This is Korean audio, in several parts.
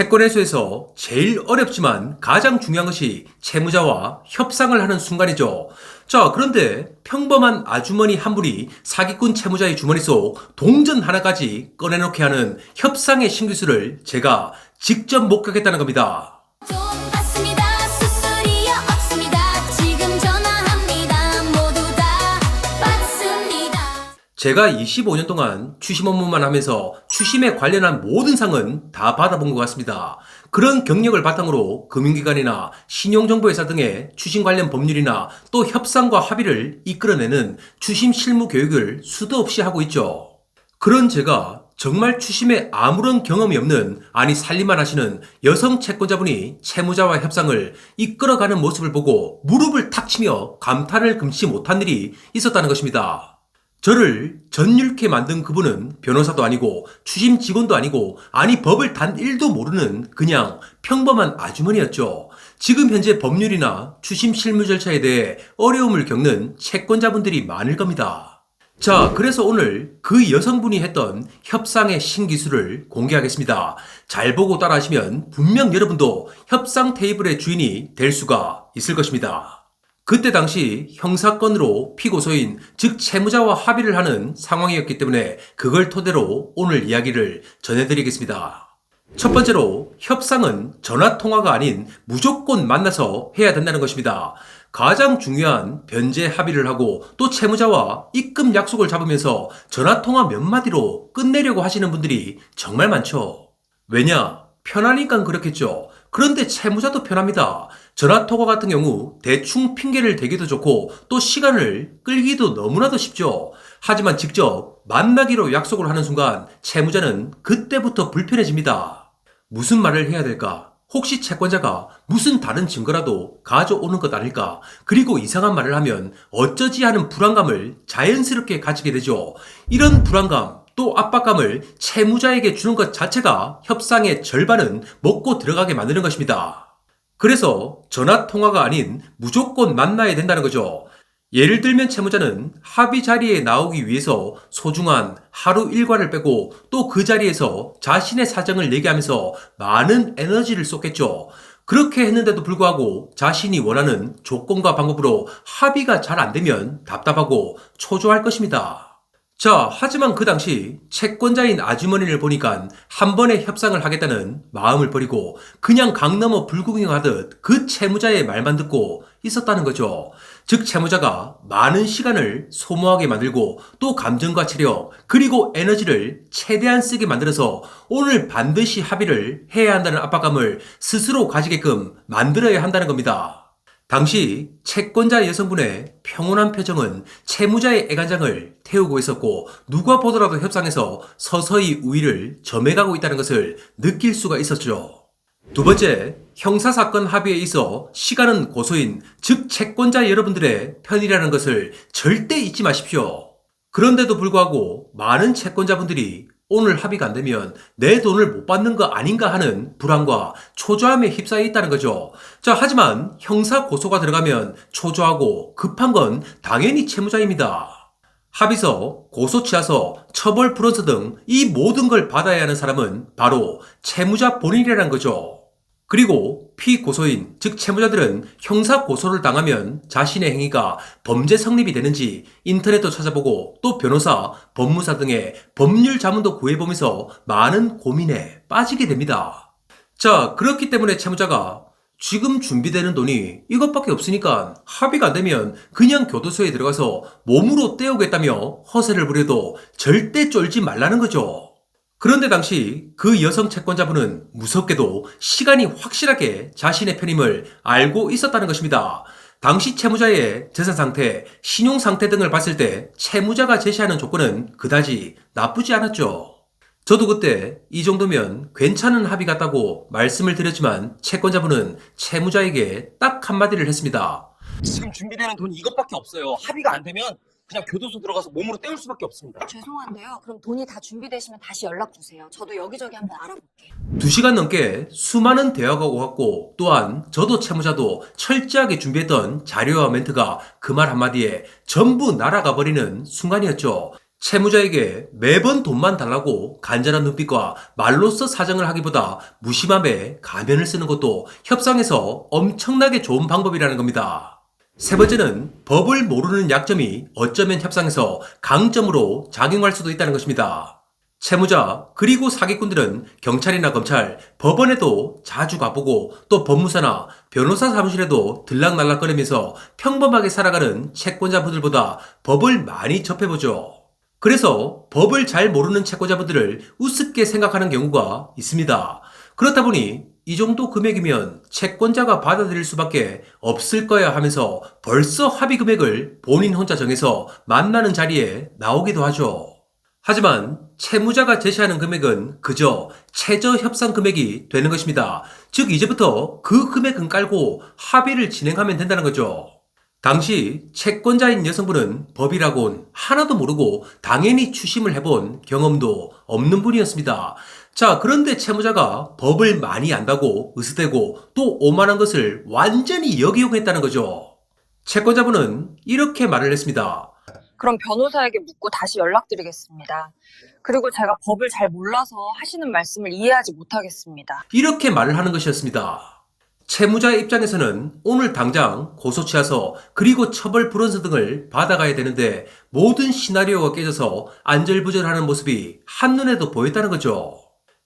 채권회수에서 제일 어렵지만 가장 중요한 것이 채무자와 협상을 하는 순간이죠. 자, 그런데 평범한 아주머니 한 분이 사기꾼 채무자의 주머니 속 동전 하나까지 꺼내놓게 하는 협상의 신기술을 제가 직접 목격했다는 겁니다. 돈 받습니다. 수수료 없습니다. 지금 전화합니다. 모두 다 받습니다. 제가 25년 동안 추심 업무만 하면서 추심에 관련한 모든 상은 다 받아본 것 같습니다. 그런 경력을 바탕으로 금융기관이나 신용정보회사 등의 추심 관련 법률이나 또 협상과 합의를 이끌어내는 추심 실무 교육을 수도 없이 하고 있죠. 그런 제가 정말 추심에 아무런 경험이 없는, 아니 살림만 하시는 여성 채권자분이 채무자와 협상을 이끌어가는 모습을 보고 무릎을 탁 치며 감탄을 금치 못한 일이 있었다는 것입니다. 저를 전율케 만든 그분은 변호사도 아니고 추심 직원도 아니고, 아니 법을 단 1도 모르는 그냥 평범한 아주머니였죠. 지금 현재 법률이나 추심 실무 절차에 대해 어려움을 겪는 채권자분들이 많을 겁니다. 자, 그래서 오늘 그 여성분이 했던 협상의 신기술을 공개하겠습니다. 잘 보고 따라하시면 분명 여러분도 협상 테이블의 주인이 될 수가 있을 것입니다. 그때 당시 형사건으로 피고소인, 즉 채무자와 합의를 하는 상황이었기 때문에 그걸 토대로 오늘 이야기를 전해드리겠습니다. 첫 번째로, 협상은 전화통화가 아닌 무조건 만나서 해야 된다는 것입니다. 가장 중요한 변제 합의를 하고 또 채무자와 입금 약속을 잡으면서 전화통화 몇 마디로 끝내려고 하시는 분들이 정말 많죠. 왜냐? 편하니까 그렇겠죠. 그런데 채무자도 편합니다. 전화통화 같은 경우 대충 핑계를 대기도 좋고 또 시간을 끌기도 너무나도 쉽죠. 하지만 직접 만나기로 약속을 하는 순간 채무자는 그때부터 불편해집니다. 무슨 말을 해야 될까? 혹시 채권자가 무슨 다른 증거라도 가져오는 것 아닐까? 그리고 이상한 말을 하면 어쩌지 하는 불안감을 자연스럽게 가지게 되죠. 이런 불안감 또 압박감을 채무자에게 주는 것 자체가 협상의 절반은 먹고 들어가게 만드는 것입니다. 그래서 전화통화가 아닌 무조건 만나야 된다는 거죠. 예를 들면 채무자는 합의 자리에 나오기 위해서 소중한 하루 일과를 빼고 또 그 자리에서 자신의 사정을 얘기하면서 많은 에너지를 쏟겠죠. 그렇게 했는데도 불구하고 자신이 원하는 조건과 방법으로 합의가 잘 안 되면 답답하고 초조할 것입니다. 자, 하지만 그 당시 채권자인 아주머니를 보니까 한 번에 협상을 하겠다는 마음을 버리고 그냥 강 넘어 불구경하듯 그 채무자의 말만 듣고 있었다는 거죠. 즉 채무자가 많은 시간을 소모하게 만들고 또 감정과 체력 그리고 에너지를 최대한 쓰게 만들어서 오늘 반드시 합의를 해야 한다는 압박감을 스스로 가지게끔 만들어야 한다는 겁니다. 당시 채권자 여성분의 평온한 표정은 채무자의 애간장을 태우고 있었고 누가 보더라도 협상에서 서서히 우위를 점해가고 있다는 것을 느낄 수가 있었죠. 두 번째, 형사사건 합의에 있어 시간은 고소인, 즉 채권자 여러분들의 편이라는 것을 절대 잊지 마십시오. 그런데도 불구하고 많은 채권자분들이 오늘 합의가 안 되면 내 돈을 못 받는 거 아닌가 하는 불안과 초조함에 휩싸여 있다는 거죠. 자, 하지만 형사 고소가 들어가면 초조하고 급한 건 당연히 채무자입니다. 합의서, 고소취하서, 처벌 불원서 등 이 모든 걸 받아야 하는 사람은 바로 채무자 본인이라는 거죠. 그리고 피고소인, 즉 채무자들은 형사 고소를 당하면 자신의 행위가 범죄 성립이 되는지 인터넷도 찾아보고 또 변호사, 법무사 등의 법률 자문도 구해보면서 많은 고민에 빠지게 됩니다. 자, 그렇기 때문에 채무자가 지금 준비되는 돈이 이것밖에 없으니까 합의가 안 되면 그냥 교도소에 들어가서 몸으로 떼우겠다며 허세를 부려도 절대 쫄지 말라는 거죠. 그런데 당시 그 여성 채권자분은 무섭게도 시간이 확실하게 자신의 편임을 알고 있었다는 것입니다. 당시 채무자의 재산 상태, 신용 상태 등을 봤을 때 채무자가 제시하는 조건은 그다지 나쁘지 않았죠. 저도 그때 이 정도면 괜찮은 합의 같다고 말씀을 드렸지만 채권자분은 채무자에게 딱 한마디를 했습니다. 지금 준비되는 돈이 이것밖에 없어요. 합의가 안 되면 그냥 교도소 들어가서 몸으로 때울 수밖에 없습니다. 죄송한데요. 그럼 돈이 다 준비되시면 다시 연락 주세요. 저도 여기저기 한번 알아볼게요. 2시간 넘게 수많은 대화가 오갔고 또한 저도 채무자도 철저하게 준비했던 자료와 멘트가 그 말 한마디에 전부 날아가 버리는 순간이었죠. 채무자에게 매번 돈만 달라고 간절한 눈빛과 말로써 사정을 하기보다 무심함에 가면을 쓰는 것도 협상에서 엄청나게 좋은 방법이라는 겁니다. 세 번째는 법을 모르는 약점이 어쩌면 협상에서 강점으로 작용할 수도 있다는 것입니다. 채무자 그리고 사기꾼들은 경찰이나 검찰, 법원에도 자주 가보고 또 법무사나 변호사 사무실에도 들락날락거리면서 평범하게 살아가는 채권자분들보다 법을 많이 접해보죠. 그래서 법을 잘 모르는 채권자분들을 우습게 생각하는 경우가 있습니다. 그렇다 보니 이 정도 금액이면 채권자가 받아들일 수밖에 없을 거야 하면서 벌써 합의 금액을 본인 혼자 정해서 만나는 자리에 나오기도 하죠. 하지만 채무자가 제시하는 금액은 그저 최저 협상 금액이 되는 것입니다. 즉 이제부터 그 금액은 깔고 합의를 진행하면 된다는 거죠. 당시 채권자인 여성분은 법이라곤 하나도 모르고 당연히 추심을 해본 경험도 없는 분이었습니다. 자, 그런데 채무자가 법을 많이 안다고 으스대고 또 오만한 것을 완전히 역이용했다는 거죠. 채권자분은 이렇게 말을 했습니다. 그럼 변호사에게 묻고 다시 연락드리겠습니다. 그리고 제가 법을 잘 몰라서 하시는 말씀을 이해하지 못하겠습니다. 이렇게 말을 하는 것이었습니다. 채무자의 입장에서는 오늘 당장 고소치하서 그리고 처벌 불원서 등을 받아가야 되는데 모든 시나리오가 깨져서 안절부절하는 모습이 한눈에도 보였다는 거죠.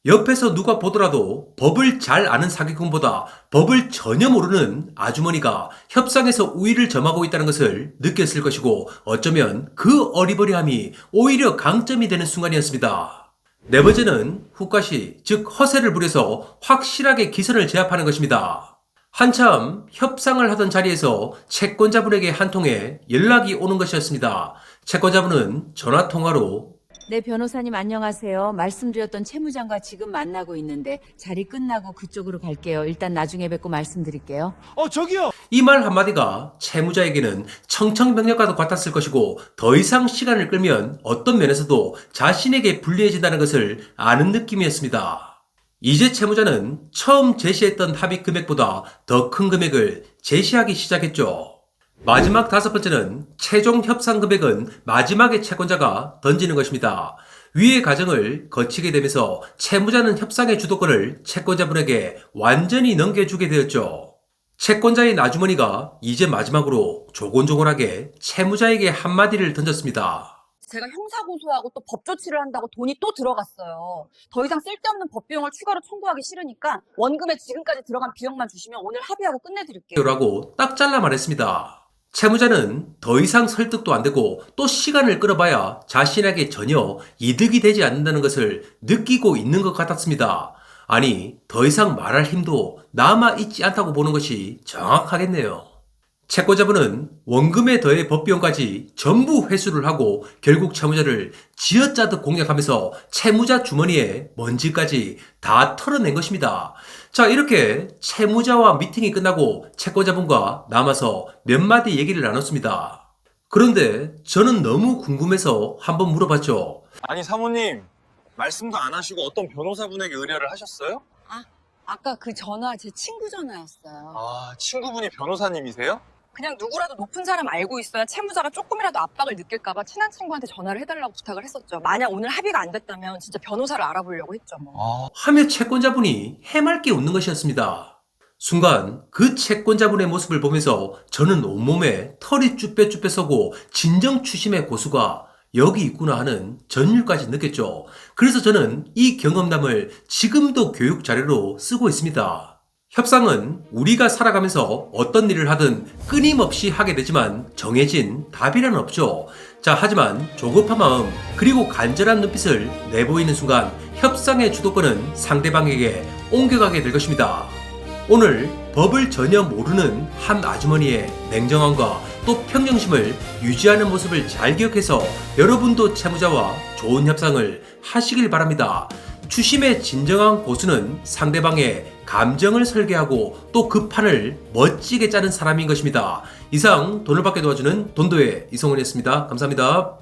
옆에서 누가 보더라도 법을 잘 아는 사기꾼보다 법을 전혀 모르는 아주머니가 협상에서 우위를 점하고 있다는 것을 느꼈을 것이고 어쩌면 그 어리버리함이 오히려 강점이 되는 순간이었습니다. 네 번째는 후가시, 즉 허세를 부려서 확실하게 기선을 제압하는 것입니다. 한참 협상을 하던 자리에서 채권자분에게 한 통의 연락이 오는 것이었습니다. 채권자분은 전화통화로 네, 변호사님 안녕하세요. 말씀드렸던 채무장과 지금 만나고 있는데 자리 끝나고 그쪽으로 갈게요. 일단 나중에 뵙고 말씀드릴게요. 저기요! 이 말 한마디가 채무자에게는 청천벽력과도 같았을 것이고 더 이상 시간을 끌면 어떤 면에서도 자신에게 불리해진다는 것을 아는 느낌이었습니다. 이제 채무자는 처음 제시했던 합의 금액보다 더 큰 금액을 제시하기 시작했죠. 마지막 다섯 번째는 최종 협상 금액은 마지막에 채권자가 던지는 것입니다. 위의 과정을 거치게 되면서 채무자는 협상의 주도권을 채권자분에게 완전히 넘겨주게 되었죠. 채권자인 아주머니가 이제 마지막으로 조곤조곤하게 채무자에게 한마디를 던졌습니다. 제가 형사고소하고 또 법조치를 한다고 돈이 또 들어갔어요. 더 이상 쓸데없는 법비용을 추가로 청구하기 싫으니까 원금에 지금까지 들어간 비용만 주시면 오늘 합의하고 끝내드릴게요. 라고 딱 잘라 말했습니다. 채무자는 더 이상 설득도 안 되고 또 시간을 끌어봐야 자신에게 전혀 이득이 되지 않는다는 것을 느끼고 있는 것 같았습니다. 아니, 더 이상 말할 힘도 남아있지 않다고 보는 것이 정확하겠네요. 채권자분은 원금에 더해 법비용까지 전부 회수를 하고 결국 채무자를 쥐어짜듯 공략하면서 채무자 주머니에 먼지까지 다 털어낸 것입니다. 자, 이렇게 채무자와 미팅이 끝나고 채권자분과 남아서 몇 마디 얘기를 나눴습니다. 그런데 저는 너무 궁금해서 한번 물어봤죠. 아니, 사모님, 말씀도 안 하시고 어떤 변호사분에게 의뢰를 하셨어요? 아까 그 전화 제 친구 전화였어요. 친구분이 변호사님이세요? 그냥 누구라도 높은 사람 알고 있어야 채무자가 조금이라도 압박을 느낄까봐 친한 친구한테 전화를 해달라고 부탁을 했었죠. 만약 오늘 합의가 안 됐다면 진짜 변호사를 알아보려고 했죠. 하며 채권자분이 해맑게 웃는 것이었습니다. 순간 그 채권자분의 모습을 보면서 저는 온몸에 털이 쭈뼛쭈뼛 서고 진정 추심의 고수가 여기 있구나 하는 전율까지 느꼈죠. 그래서 저는 이 경험담을 지금도 교육 자료로 쓰고 있습니다. 협상은 우리가 살아가면서 어떤 일을 하든 끊임없이 하게 되지만 정해진 답이란 없죠. 자, 하지만 조급한 마음 그리고 간절한 눈빛을 내보이는 순간 협상의 주도권은 상대방에게 옮겨가게 될 것입니다. 오늘 법을 전혀 모르는 한 아주머니의 냉정함과 또 평정심을 유지하는 모습을 잘 기억해서 여러분도 채무자와 좋은 협상을 하시길 바랍니다. 추심의 진정한 고수는 상대방의 감정을 설계하고 또 그 판을 멋지게 짜는 사람인 것입니다. 이상 돈을 받게 도와주는 돈도의 이성훈이었습니다. 감사합니다.